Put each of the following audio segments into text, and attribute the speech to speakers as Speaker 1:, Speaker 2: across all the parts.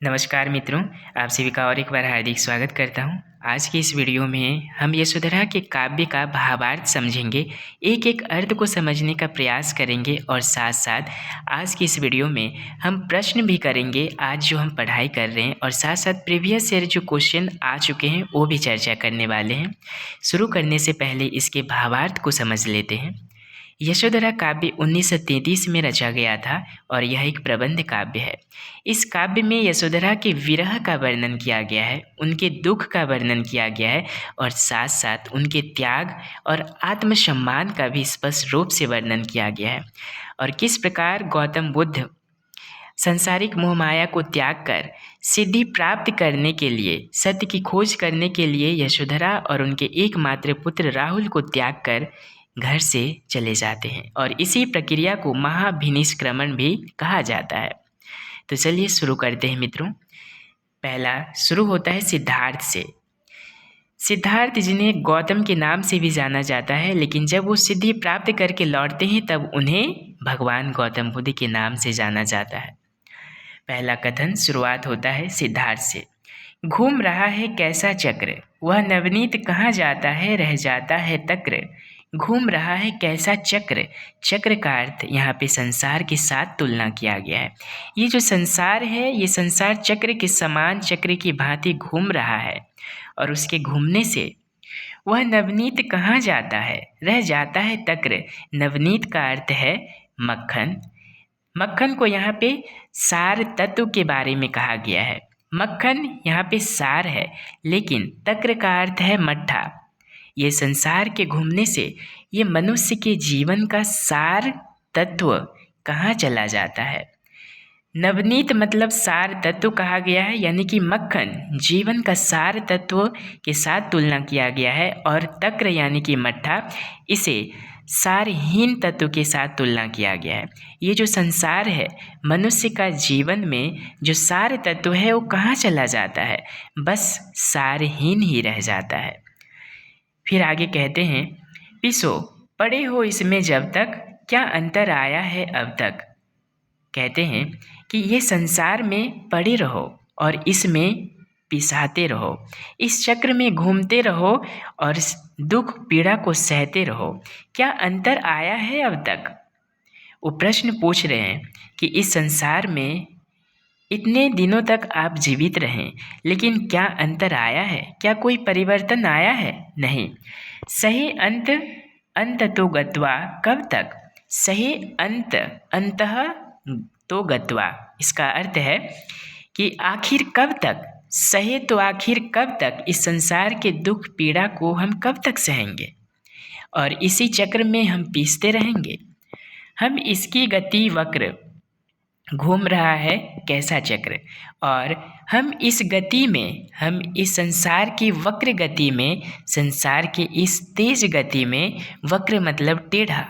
Speaker 1: नमस्कार मित्रों, आप सभी का और एक बार हार्दिक स्वागत करता हूं। आज की इस वीडियो में हम यशोधरा के काव्य का भावार्थ समझेंगे, एक एक अर्थ को समझने का प्रयास करेंगे और साथ साथ आज की इस वीडियो में हम प्रश्न भी करेंगे आज जो हम पढ़ाई कर रहे हैं, और साथ साथ प्रीवियस ईयर जो क्वेश्चन आ चुके हैं वो भी चर्चा करने वाले हैं। शुरू करने से पहले इसके भावार्थ को समझ लेते हैं। यशोधरा काव्य 1933 में रचा गया था और यह एक प्रबंध काव्य है। इस काव्य में यशोधरा के विरह का वर्णन किया गया है, उनके दुख का वर्णन किया गया है और साथ साथ उनके त्याग और आत्मसम्मान का भी स्पष्ट रूप से वर्णन किया गया है। और किस प्रकार गौतम बुद्ध संसारिक मोहमाया को त्याग कर सिद्धि प्राप्त करने के लिए, सत्य की खोज करने के लिए यशोधरा और उनके एकमात्र पुत्र राहुल को त्याग कर घर से चले जाते हैं, और इसी प्रक्रिया को महाभिनिष्क्रमण भी कहा जाता है। तो चलिए शुरू करते हैं मित्रों। पहला शुरू होता है सिद्धार्थ से। सिद्धार्थ जिन्हें गौतम के नाम से भी जाना जाता है, लेकिन जब वो सिद्धि प्राप्त करके लौटते हैं तब उन्हें भगवान गौतम बुद्ध के नाम से जाना जाता है। पहला कथन शुरुआत होता है सिद्धार्थ से। घूम रहा है कैसा चक्र, वह नवनीत कहाँ जाता है, रह जाता है तक्र। घूम रहा है कैसा चक्र, चक्र का अर्थ यहाँ पे संसार के साथ तुलना किया गया है। ये जो संसार है, ये संसार चक्र के समान, चक्र की भांति घूम रहा है, और उसके घूमने से वह नवनीत कहाँ जाता है, रह जाता है तक्र। नवनीत का अर्थ है मक्खन। मक्खन को यहाँ पे सार तत्व के बारे में कहा गया है। मक्खन यहाँ पे सार है, लेकिन तक्र का अर्थ है मट्ठा। ये संसार के घूमने से ये मनुष्य के जीवन का सार तत्व कहाँ चला जाता है। नवनीत मतलब सार तत्व कहा गया है, यानी कि मक्खन जीवन का सार तत्व के साथ तुलना किया गया है, और तक्र यानी कि मट्ठा इसे सारहीन तत्व के साथ तुलना किया गया है। ये जो संसार है, मनुष्य का जीवन में जो सार तत्व है वो कहाँ चला जाता है, बस सारहीन ही रह जाता है। फिर आगे कहते हैं, पिसो पड़े हो इसमें जब तक, क्या अंतर आया है अब तक। कहते हैं कि ये संसार में पड़े रहो और इसमें पिसाते रहो, इस चक्र में घूमते रहो और दुख पीड़ा को सहते रहो। क्या अंतर आया है अब तक। वो प्रश्न पूछ रहे हैं कि इस संसार में इतने दिनों तक आप जीवित रहें, लेकिन क्या अंतर आया है, क्या कोई परिवर्तन आया है। नहीं। सही अंत तो गत्वा, कब तक। सही अंतः तो गत्वा, इसका अर्थ है कि आखिर कब तक। सहे तो आखिर कब तक, इस संसार के दुख पीड़ा को हम कब तक सहेंगे, और इसी चक्र में हम पीसते रहेंगे। हम इसकी गति वक्र, घूम रहा है कैसा चक्र, और हम इस गति में, हम इस संसार की वक्र गति में, संसार की इस तेज गति में, वक्र मतलब टेढ़ा,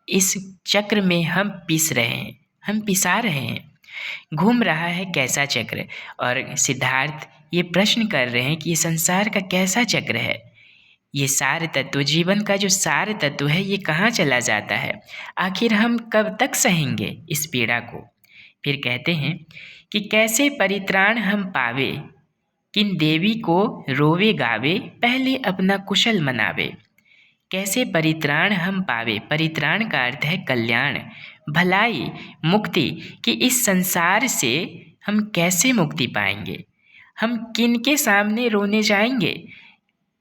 Speaker 1: इस चक्र में हम पिस रहे हैं, हम पिसा रहे हैं। घूम रहा है कैसा चक्र, और सिद्धार्थ ये प्रश्न कर रहे हैं कि ये संसार का कैसा चक्र है, ये सार तत्व, जीवन का जो सार तत्व है, ये कहाँ चला जाता है, आखिर हम कब तक सहेंगे इस पीड़ा को। फिर कहते हैं कि कैसे परित्राण हम पावे, किन देवी को रोवे गावे, पहले अपना कुशल मनावे। कैसे परित्राण हम पावे, परित्राण का अर्थ है कल्याण, भलाई, मुक्ति, कि इस संसार से हम कैसे मुक्ति पाएंगे, हम किन के सामने रोने जाएंगे,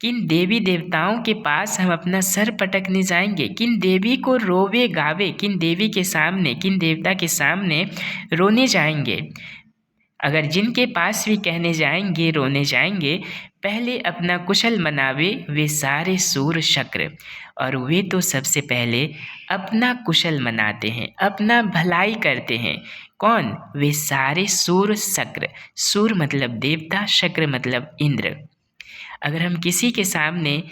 Speaker 1: किन देवी देवताओं के पास हम अपना सर पटकने जाएंगे, किन देवी को रोवे गावे, किन देवी के सामने, किन देवता के सामने रोने जाएंगे। अगर जिनके पास भी कहने जाएंगे, रोने जाएंगे, पहले अपना कुशल मनावे वे सारे सूर शक्र, और वे तो सबसे पहले अपना कुशल मनाते हैं, अपना भलाई करते हैं। कौन, वे सारे सूर शक्र, सूर मतलब देवता, शक्र मतलब इंद्र। अगर हम किसी के सामने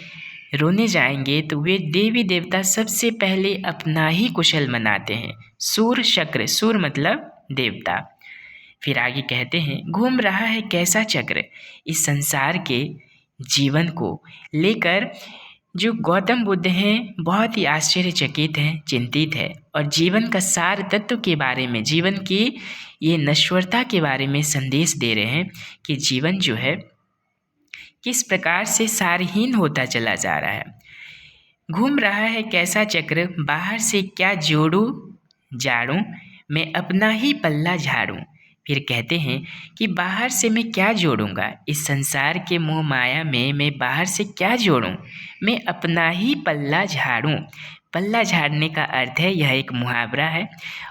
Speaker 1: रोने जाएंगे तो वे देवी देवता सबसे पहले अपना ही कुशल मनाते हैं, सूर शक्र, सूर मतलब देवता। फिर आगे कहते हैं, घूम रहा है कैसा चक्र, इस संसार के जीवन को लेकर जो गौतम बुद्ध हैं बहुत ही आश्चर्यचकित हैं, चिंतित है, और जीवन का सार तत्व के बारे में, जीवन की ये नश्वरता के बारे में संदेश दे रहे हैं कि जीवन जो है किस प्रकार से सारहीन होता चला जा रहा है। घूम रहा है कैसा चक्र, बाहर से क्या जोड़ूं जाड़ूं, मैं अपना ही पल्ला झाड़ूं। फिर कहते हैं कि बाहर से मैं क्या जोड़ूंगा, इस संसार के मोह माया में मैं बाहर से क्या जोड़ूं, मैं अपना ही पल्ला झाड़ूं। पल्ला झाड़ने का अर्थ है, यह एक मुहावरा है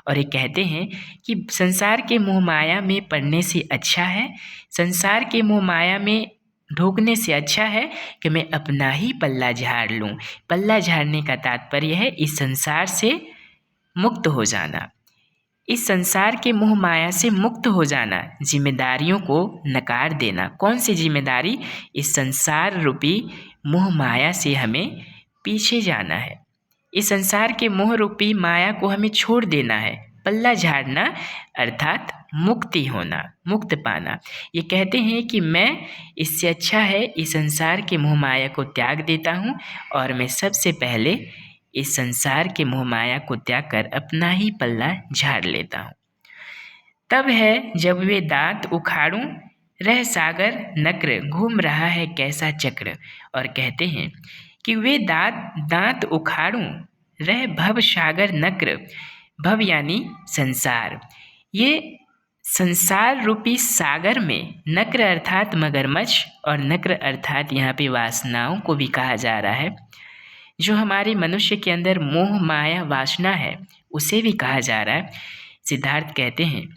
Speaker 1: और ये कहते हैं कि संसार के मोह माया में पड़ने से अच्छा है, संसार के मोह माया में ढोकने से अच्छा है कि मैं अपना ही पल्ला झाड़ लूँ। पल्ला झाड़ने का तात्पर्य है इस संसार से मुक्त हो जाना, इस संसार के मोह माया से मुक्त हो जाना, जिम्मेदारियों को नकार देना। कौन सी जिम्मेदारी? इस संसार रूपी मोह माया से हमें पीछे जाना है, इस संसार के मोह रूपी माया को हमें छोड़ देना है। पल्ला झाड़ना अर्थात मुक्ति होना, मुक्त पाना। ये कहते हैं कि मैं इससे अच्छा है इस संसार के मोह माया को त्याग देता हूँ और मैं सबसे पहले इस संसार के मोह माया को त्याग कर अपना ही पल्ला झाड़ लेता हूँ। तब है जब वे दांत उखाड़ूं, रह सागर नक्र, घूम रहा है कैसा चक्र। और कहते हैं कि वे दांत उखाड़ूं, रह भव सागर नक्र, भव यानी संसार, ये संसार रूपी सागर में, नक्र अर्थात मगरमच्छ और नक्र अर्थात यहाँ पे वासनाओं को भी कहा जा रहा है। जो हमारे मनुष्य के अंदर मोह माया वासना है उसे भी कहा जा रहा है। सिद्धार्थ कहते हैं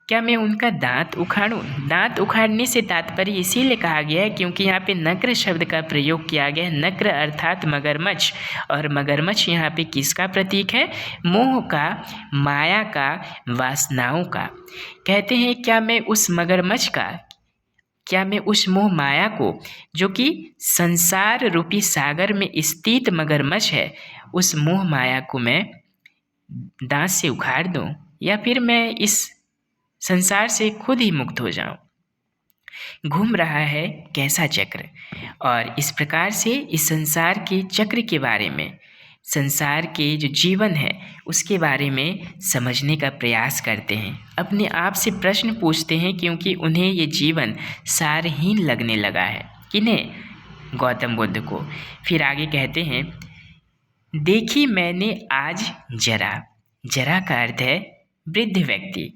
Speaker 1: क्या मैं उनका दांत उखाड़ूं? दांत उखाड़ने से तात्पर्य इसीलिए कहा गया है क्योंकि यहाँ पे नक्र शब्द का प्रयोग किया गया है। नक्र अर्थात मगरमच्छ, और मगरमच्छ यहाँ पे किसका प्रतीक है? मोह का, माया का, वासनाओं का। कहते हैं क्या मैं उस मगरमच्छ का, क्या मैं उस मोह माया को, जो कि संसार रूपी सागर में स्थित मगरमच्छ है, उस मोह माया को मैं दांत से उखाड़ दूं, या फिर मैं इस संसार से खुद ही मुक्त हो जाऊं। घूम रहा है कैसा चक्र। और इस प्रकार से इस संसार के चक्र के बारे में, संसार के जो जीवन है उसके बारे में समझने का प्रयास करते हैं, अपने आप से प्रश्न पूछते हैं, क्योंकि उन्हें ये जीवन सारहीन लगने लगा है। किन्हें? गौतम बुद्ध को। फिर आगे कहते हैं देखी मैंने आज जरा, जरा का अर्थ है वृद्ध व्यक्ति।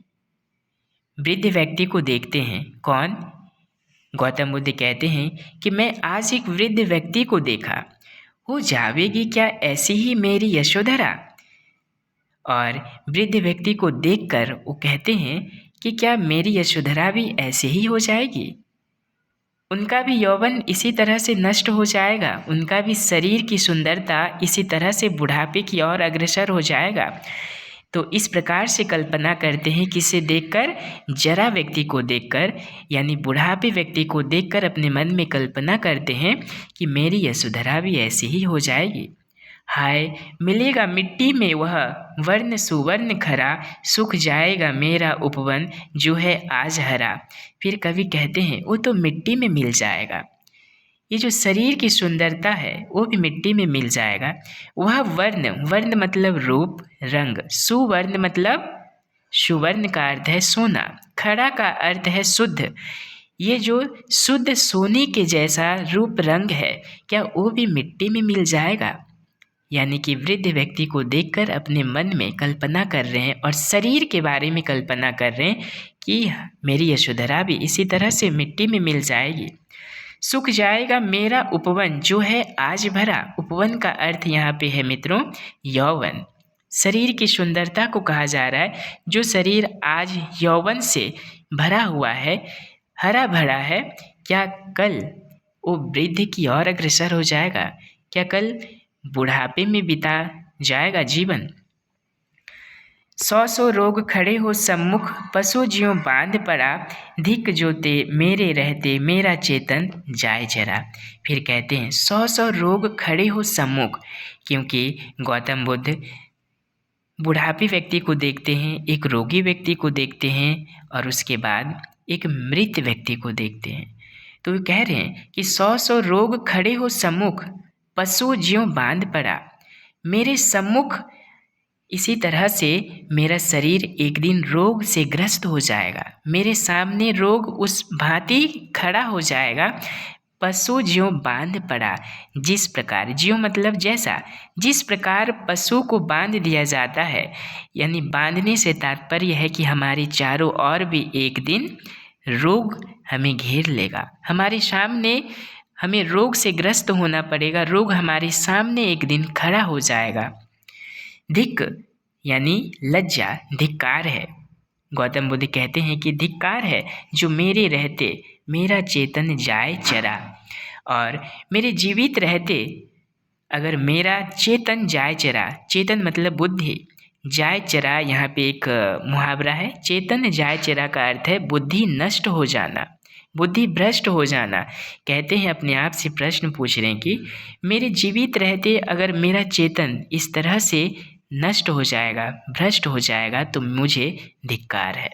Speaker 1: वृद्ध व्यक्ति को देखते हैं। कौन? गौतम बुद्ध कहते हैं कि मैं आज एक वृद्ध व्यक्ति को देखा, हो जावेगी क्या ऐसी ही मेरी यशोधरा। और वृद्ध व्यक्ति को देखकर वो कहते हैं कि क्या मेरी यशोधरा भी ऐसे ही हो जाएगी, उनका भी यौवन इसी तरह से नष्ट हो जाएगा, उनका भी शरीर की सुंदरता इसी तरह से बुढ़ापे की ओर अग्रसर हो जाएगा। तो इस प्रकार से कल्पना करते हैं, किसे देखकर? जरा व्यक्ति को देखकर, यानी बुढ़ापे व्यक्ति को देखकर अपने मन में कल्पना करते हैं कि मेरी यशोधरा भी ऐसी ही हो जाएगी। हाय मिलेगा मिट्टी में वह वर्ण सुवर्ण खरा, सूख जाएगा मेरा उपवन जो है आज हरा। फिर कवि कहते हैं वो तो मिट्टी में मिल जाएगा, ये जो शरीर की सुंदरता है वो भी मिट्टी में मिल जाएगा। वह वर्ण, वर्ण मतलब रूप रंग, सुवर्ण मतलब सुवर्ण का अर्थ है सोना, खड़ा का अर्थ है शुद्ध, ये जो शुद्ध सोने के जैसा रूप रंग है, क्या वो भी मिट्टी में मिल जाएगा। यानी कि वृद्ध व्यक्ति को देखकर अपने मन में कल्पना कर रहे हैं और शरीर के बारे में कल्पना कर रहे हैं कि मेरी यशोधरा भी इसी तरह से मिट्टी में मिल जाएगी। सूख जाएगा मेरा उपवन जो है आज भरा। उपवन का अर्थ यहाँ पे है मित्रों यौवन, शरीर की सुंदरता को कहा जा रहा है। जो शरीर आज यौवन से भरा हुआ है, हरा भरा है, क्या कल वो वृद्धि की ओर अग्रसर हो जाएगा? क्या कल बुढ़ापे में बिता जाएगा जीवन? 100 रोग खड़े हो सम्मुख, पशु ज्यों बांध पड़ा, धिक जोते मेरे रहते मेरा चेतन जाए जरा। फिर कहते हैं 100 रोग खड़े हो सम्मुख, क्योंकि गौतम बुद्ध बुढ़ापे व्यक्ति को देखते हैं, एक रोगी व्यक्ति को देखते हैं और उसके बाद एक मृत व्यक्ति को देखते हैं। तो वे कह रहे हैं कि 100 रोग खड़े हो सम्मुख, पशु ज्यों बांध पड़ा। मेरे सम्मुख इसी तरह से मेरा शरीर एक दिन रोग से ग्रस्त हो जाएगा, मेरे सामने रोग उस भांति खड़ा हो जाएगा। पशु ज्यों बांध पड़ा, जिस प्रकार, ज्यों मतलब जैसा, जिस प्रकार पशु को बांध दिया जाता है, यानी बांधने से तात्पर्य है कि हमारे चारों ओर भी एक दिन रोग हमें घेर लेगा, हमारे सामने हमें रोग से ग्रस्त होना पड़ेगा, रोग हमारे सामने एक दिन खड़ा हो जाएगा। धिक् यानी लज्जा, धिक्कार है। गौतम बुद्ध कहते हैं कि धिक्कार है जो मेरे रहते मेरा चेतन जाए चरा, और मेरे जीवित रहते अगर मेरा चेतन जाए चरा, चेतन मतलब बुद्धि, जाए चरा यहाँ पे एक मुहावरा है, चेतन जाए चरा का अर्थ है बुद्धि नष्ट हो जाना, बुद्धि भ्रष्ट हो जाना। कहते हैं अपने आप से प्रश्न पूछ रहे हैं कि मेरे जीवित रहते अगर मेरा चेतन इस तरह से नष्ट हो जाएगा, भ्रष्ट हो जाएगा, तो मुझे धिक्कार है।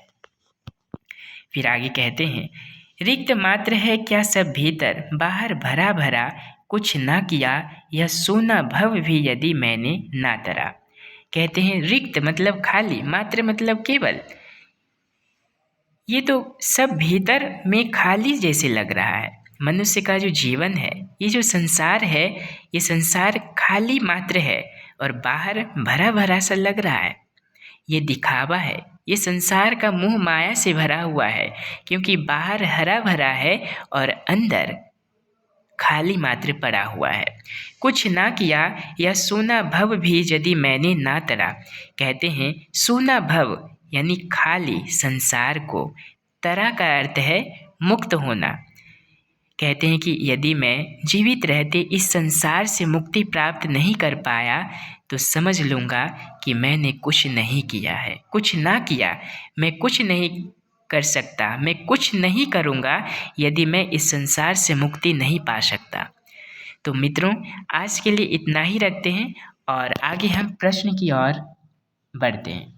Speaker 1: फिर आगे कहते हैं, रिक्त मात्र है क्या सब भीतर, बाहर भरा भरा कुछ ना किया, यह सोना भव भी यदि मैंने ना तरा। कहते हैं रिक्त मतलब खाली, मात्र मतलब केवल, ये तो सब भीतर में खाली जैसे लग रहा है। मनुष्य का जो जीवन है, ये जो संसार है, ये संसार खाली मात्र है और बाहर भरा भरा सा लग रहा है। ये दिखावा है, ये संसार का मोह माया से भरा हुआ है, क्योंकि बाहर हरा भरा है और अंदर खाली मात्र पड़ा हुआ है। कुछ ना किया या सोना भव भी यदि मैंने ना तरा। कहते हैं सोना भव यानी खाली संसार को, तरा का अर्थ है मुक्त होना। कहते हैं कि यदि मैं जीवित रहते इस संसार से मुक्ति प्राप्त नहीं कर पाया, तो समझ लूँगा कि मैंने कुछ नहीं किया है। कुछ ना किया, मैं कुछ नहीं कर सकता, मैं कुछ नहीं करूँगा यदि मैं इस संसार से मुक्ति नहीं पा सकता। तो मित्रों, आज के लिए इतना ही रखते हैं और आगे हम प्रश्न की ओर बढ़ते हैं।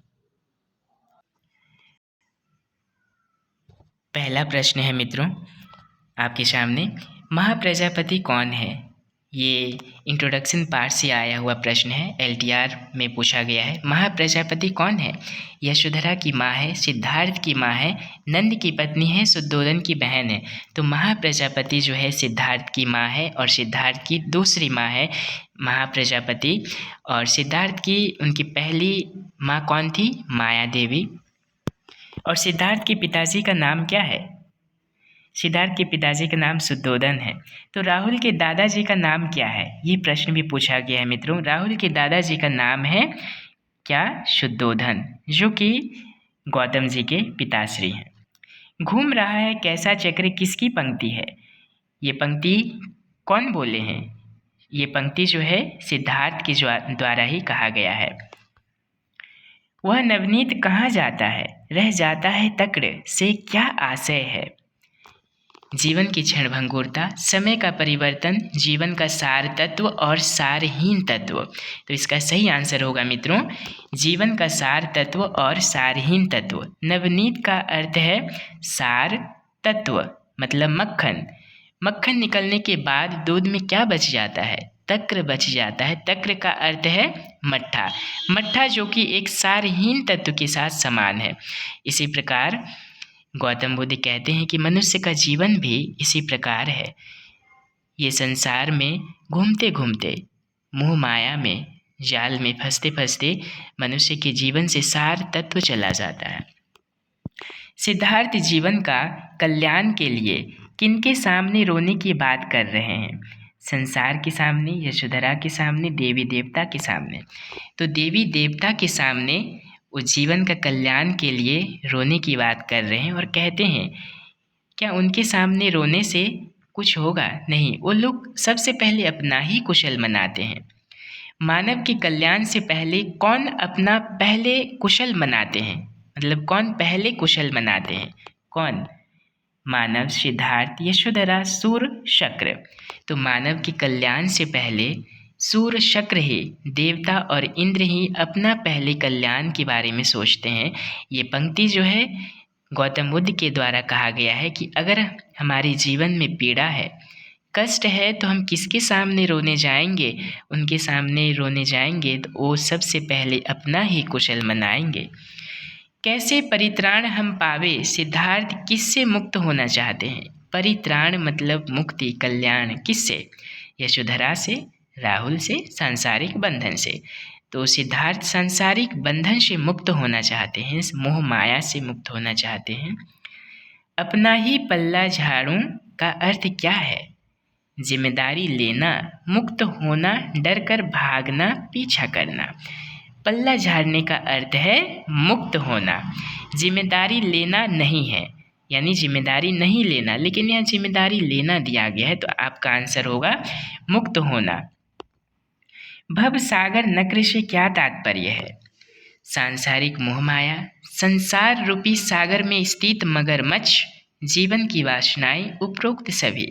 Speaker 1: पहला प्रश्न है मित्रों आपके सामने, महाप्रजापति कौन है? ये इंट्रोडक्शन पार्ट से आया हुआ प्रश्न है, LTR में पूछा गया है। महाप्रजापति कौन है? यशोधरा की माँ है, सिद्धार्थ की माँ है, नंद की पत्नी है, शुद्धोधन की बहन है। तो महाप्रजापति जो है सिद्धार्थ की माँ है और सिद्धार्थ की दूसरी माँ है महाप्रजापति। और सिद्धार्थ की उनकी पहली माँ कौन थी? माया देवी। और सिद्धार्थ के पिताजी का नाम क्या है? सिद्धार्थ के पिताजी का नाम शुद्धोधन है। तो राहुल के दादाजी का नाम क्या है? ये प्रश्न भी पूछा गया है मित्रों। राहुल के दादाजी का नाम है क्या? शुद्धोधन, जो कि गौतम जी के पिताश्री हैं। घूम रहा है कैसा चक्र किसकी पंक्ति है? ये पंक्ति कौन बोले हैं? ये पंक्ति जो है सिद्धार्थ के द्वारा ही कहा गया है। वह नवनीत कहाँ जाता है, रह जाता है तक्र से क्या आशय है? जीवन की क्षणभंगुरता, समय का परिवर्तन, जीवन का सार तत्व और सारहीन तत्व। तो इसका सही आंसर होगा मित्रों, जीवन का सार तत्व और सारहीन तत्व। नवनीत का अर्थ है सार तत्व, मतलब मक्खन। मक्खन निकलने के बाद दूध में क्या बच जाता है? तक्र बच जाता है। तक्र का अर्थ है मट्ठा। मट्ठा जो कि एक सारहीन तत्व के साथ समान है। इसी प्रकार गौतम बुद्ध कहते हैं कि मनुष्य का जीवन भी इसी प्रकार है। ये संसार में घूमते घूमते, मोह माया में, जाल में फंसते फंसते मनुष्य के जीवन से सार तत्व चला जाता है। सिद्धार्थ जीवन का कल्याण के लिए किनके सामने रोने की बात कर रहे हैं? संसार के सामने, यशोधरा के सामने, देवी देवता के सामने। तो देवी देवता के सामने उस जीवन का कल्याण के लिए रोने की बात कर रहे हैं और कहते हैं क्या उनके सामने रोने से कुछ होगा? नहीं, वो लोग सबसे पहले अपना ही कुशल मनाते हैं। मानव के कल्याण से पहले कौन अपना पहले कुशल मनाते हैं? मतलब कौन पहले कुशल मनाते हैं? कौन? मानव, सिद्धार्थ, यशोधरा, सूर, शक्र। तो मानव के कल्याण से पहले सूर, शक्र ही, देवता और इंद्र ही अपना पहले कल्याण के बारे में सोचते हैं। ये पंक्ति जो है गौतम बुद्ध के द्वारा कहा गया है कि अगर हमारे जीवन में पीड़ा है, कष्ट है तो हम किसके सामने रोने जाएंगे? उनके सामने रोने जाएंगे तो वो सबसे पहले अपना ही कुशल मनाएंगे। कैसे परित्राण हम पावे? सिद्धार्थ किससे मुक्त होना चाहते हैं? परित्राण मतलब मुक्ति, कल्याण। किससे? यशोधरा से, राहुल से, सांसारिक बंधन से। तो सिद्धार्थ सांसारिक बंधन से मुक्त होना चाहते हैं, मोह माया से मुक्त होना चाहते हैं। अपना ही पल्ला झाड़ूं का अर्थ क्या है? जिम्मेदारी लेना, मुक्त होना, डर कर भागना, पीछा करना। पल्ला झाड़ने का अर्थ है मुक्त होना, जिम्मेदारी लेना नहीं है, यानी जिम्मेदारी नहीं लेना, लेकिन यहाँ जिम्मेदारी लेना दिया गया है, तो आपका आंसर होगा मुक्त होना। भव सागर नक्र से क्या तात्पर्य है? सांसारिक मोहमाया, संसार रूपी सागर में स्थित मगरमच्छ, जीवन की वासनाएं, उपरोक्त सभी।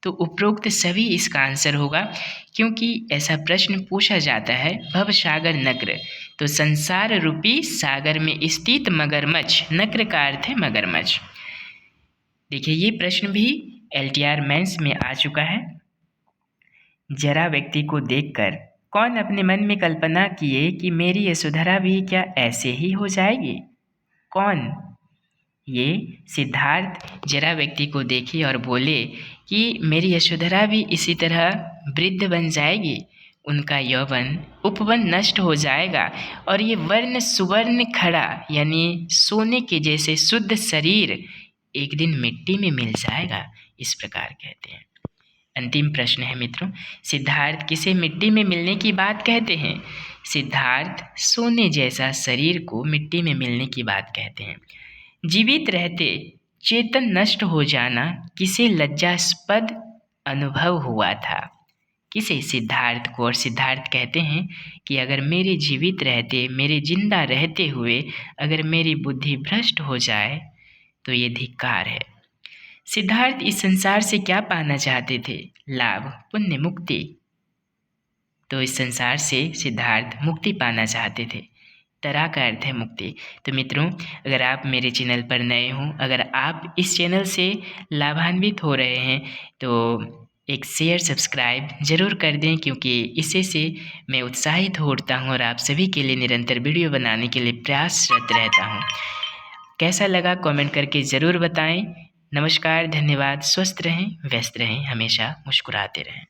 Speaker 1: तो उपरोक्त सभी इसका आंसर होगा, क्योंकि ऐसा प्रश्न पूछा जाता है। भव सागर नक्र, तो संसार रूपी सागर में स्थित मगरमच्छ, नक्र का अर्थ है मगरमच्छ। देखिए ये प्रश्न भी LTR मेंस में आ चुका है। जरा व्यक्ति को देखकर कौन अपने मन में कल्पना किए कि मेरी यशोधरा भी क्या ऐसे ही हो जाएगी? कौन? ये सिद्धार्थ जरा व्यक्ति को देखे और बोले कि मेरी यशोधरा भी इसी तरह वृद्ध बन जाएगी, उनका यौवन उपवन नष्ट हो जाएगा और ये वर्ण सुवर्ण खड़ा, यानी सोने के जैसे शुद्ध शरीर एक दिन मिट्टी में मिल जाएगा, इस प्रकार कहते हैं। अंतिम प्रश्न है मित्रों, सिद्धार्थ किसे मिट्टी में मिलने की बात कहते हैं? सिद्धार्थ सोने जैसा शरीर को मिट्टी में मिलने की बात कहते हैं। जीवित रहते चेतन नष्ट हो जाना किसे लज्जास्पद अनुभव हुआ था? किसे? सिद्धार्थ को। और सिद्धार्थ कहते हैं कि अगर मेरे जीवित रहते, मेरे जिंदा रहते हुए अगर मेरी बुद्धि भ्रष्ट हो जाए तो ये धिक्कार है। सिद्धार्थ इस संसार से क्या पाना चाहते थे? लाभ, पुण्य, मुक्ति। तो इस संसार से सिद्धार्थ मुक्ति पाना चाहते थे। तरा का अर्थ है मुक्ति। तो मित्रों, अगर आप मेरे चैनल पर नए हों, अगर आप इस चैनल से लाभान्वित हो रहे हैं तो एक शेयर सब्सक्राइब ज़रूर कर दें, क्योंकि इससे से मैं उत्साहित होता हूँ और आप सभी के लिए निरंतर वीडियो बनाने के लिए प्रयासरत रहता हूँ। कैसा लगा कमेंट करके ज़रूर बताएं। नमस्कार, धन्यवाद। स्वस्थ रहें, व्यस्त रहें, हमेशा मुस्कुराते रहें।